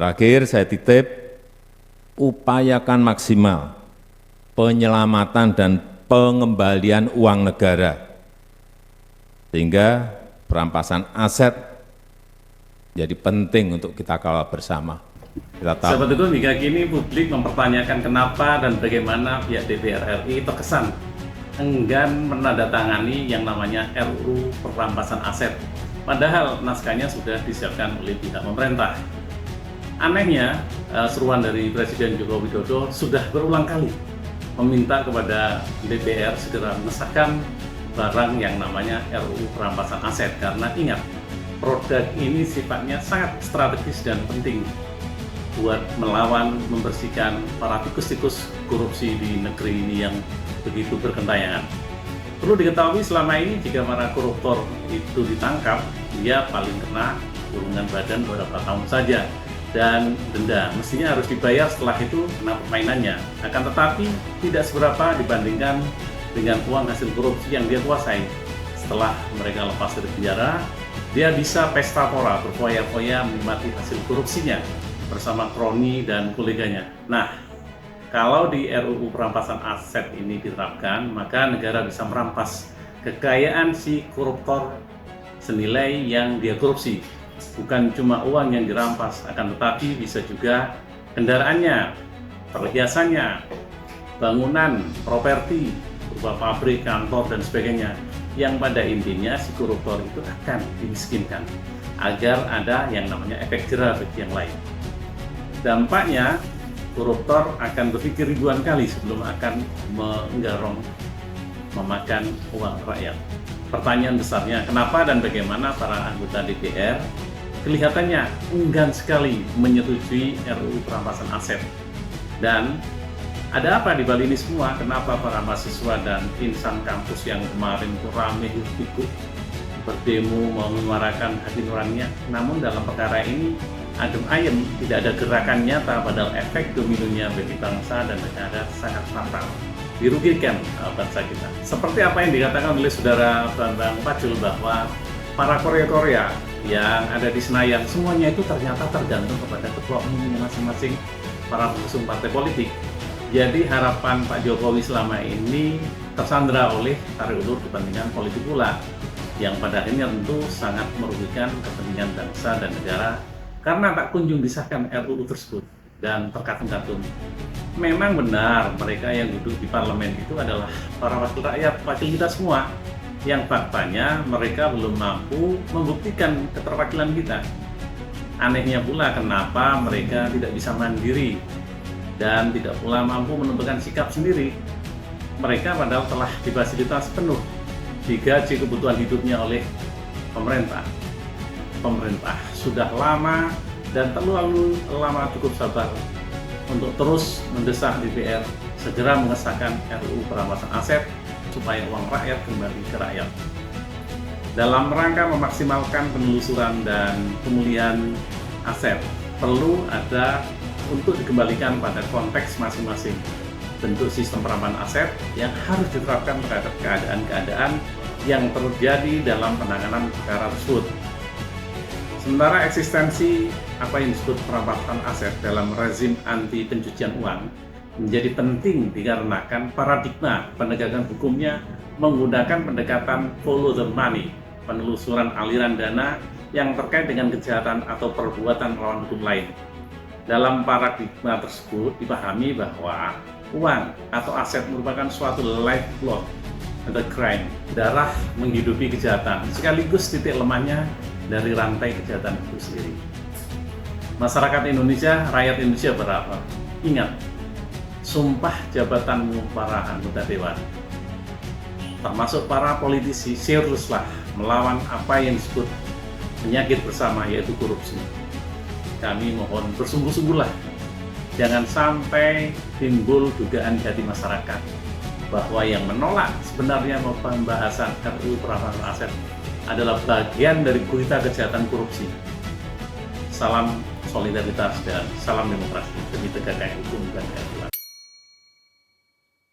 Terakhir saya titip, upayakan maksimal penyelamatan dan pengembalian uang negara, sehingga perampasan aset jadi penting untuk kita kawal bersama. Kita tahu. Sahabat Teguh, hingga kini publik mempertanyakan kenapa dan bagaimana pihak DPR RI terkesan enggan menandatangani yang namanya RUU perampasan aset, padahal naskahnya sudah disiapkan oleh pihak pemerintah. Anehnya, seruan dari Presiden Joko Widodo sudah berulang kali meminta kepada DPR segera mengesahkan barang yang namanya RUU perampasan aset, karena ingat, produk ini sifatnya sangat strategis dan penting buat melawan, membersihkan para tikus-tikus korupsi di negeri ini yang begitu berkentayangan. Perlu diketahui, selama ini jika para koruptor itu ditangkap, dia paling kena kurungan badan beberapa tahun saja dan denda, mestinya harus dibayar setelah itu kena permainannya. Akan tetapi tidak seberapa dibandingkan dengan uang hasil korupsi yang dia kuasai. Setelah mereka lepas dari penjara, dia bisa pesta pora, berfoya-foya menikmati hasil korupsinya bersama kroni dan koleganya. Nah, kalau di RUU perampasan aset ini diterapkan, maka negara bisa merampas kekayaan si koruptor senilai yang dia korupsi. Bukan cuma uang yang dirampas, akan tetapi bisa juga kendaraannya, perhiasannya, bangunan, properti, berupa pabrik, kantor, dan sebagainya, yang pada intinya si koruptor itu akan dimiskinkan agar ada yang namanya efek jerah bagi yang lain. Dampaknya, koruptor akan berpikir ribuan kali sebelum akan menggarong, memakan uang rakyat. Pertanyaan besarnya, kenapa dan bagaimana para anggota DPR kelihatannya enggan sekali menyetujui RUU perampasan aset? Dan ada apa di balik ini semua? Kenapa para mahasiswa dan insan kampus yang kemarin itu rame ikut berdemo menyuarakan hati nuraninya, namun dalam perkara ini adem ayem, tidak ada gerakan nyata, padahal efek dominonya bagi bangsa dan negara sangat fatal, dirugikan bangsa kita. Seperti apa yang dikatakan oleh saudara Bambang Pacul, bahwa para Korea yang ada di Senayan semuanya itu ternyata tergantung kepada ketua umumnya masing-masing para pengusung partai politik. Jadi harapan Pak Jokowi selama ini tersandra oleh tarik ulur kepentingan politik pula, yang pada akhirnya tentu sangat merugikan kepentingan bangsa dan negara karena tak kunjung disahkan RUU tersebut dan terkatung-katung. Memang benar mereka yang duduk di parlemen itu adalah para wakil rakyat, wakil kita semua, yang faktanya mereka belum mampu membuktikan keterwakilan kita. Anehnya pula kenapa mereka tidak bisa mandiri dan tidak pula mampu menentukan sikap sendiri. Mereka padahal telah difasilitasi penuh, digaji kebutuhan hidupnya oleh pemerintah. Pemerintah sudah lama dan terlalu lama cukup sabar untuk terus mendesak DPR segera mengesahkan RUU perampasan aset supaya uang rakyat kembali ke rakyat. Dalam rangka memaksimalkan penelusuran dan pemulihan aset, perlu ada untuk dikembalikan pada konteks masing-masing bentuk sistem perampasan aset yang harus diterapkan terhadap keadaan-keadaan yang terjadi dalam penanganan perkara tersebut. Sementara eksistensi apa yang disebut perampasan aset dalam rezim anti pencucian uang menjadi penting dikarenakan paradigma penegakan hukumnya menggunakan pendekatan follow the money, penelusuran aliran dana yang terkait dengan kejahatan atau perbuatan melawan hukum lain. Dalam paradigma tersebut dipahami bahwa uang atau aset merupakan suatu lifeblood atau crime, darah menghidupi kejahatan, sekaligus titik lemahnya dari rantai kejahatan itu sendiri. Masyarakat Indonesia, rakyat Indonesia berapa? Ingat, sumpah jabatanmu para anggota dewan, termasuk para politisi, seriuslah melawan apa yang disebut penyakit bersama, yaitu korupsi. Kami mohon bersungguh-sungguhlah, jangan sampai timbul dugaan di hati masyarakat bahwa yang menolak sebenarnya pembahasan RUU perampasan aset adalah bagian dari gurita kejahatan korupsi. Salam solidaritas dan salam demokrasi demi tegaknya hukum dan keadilan.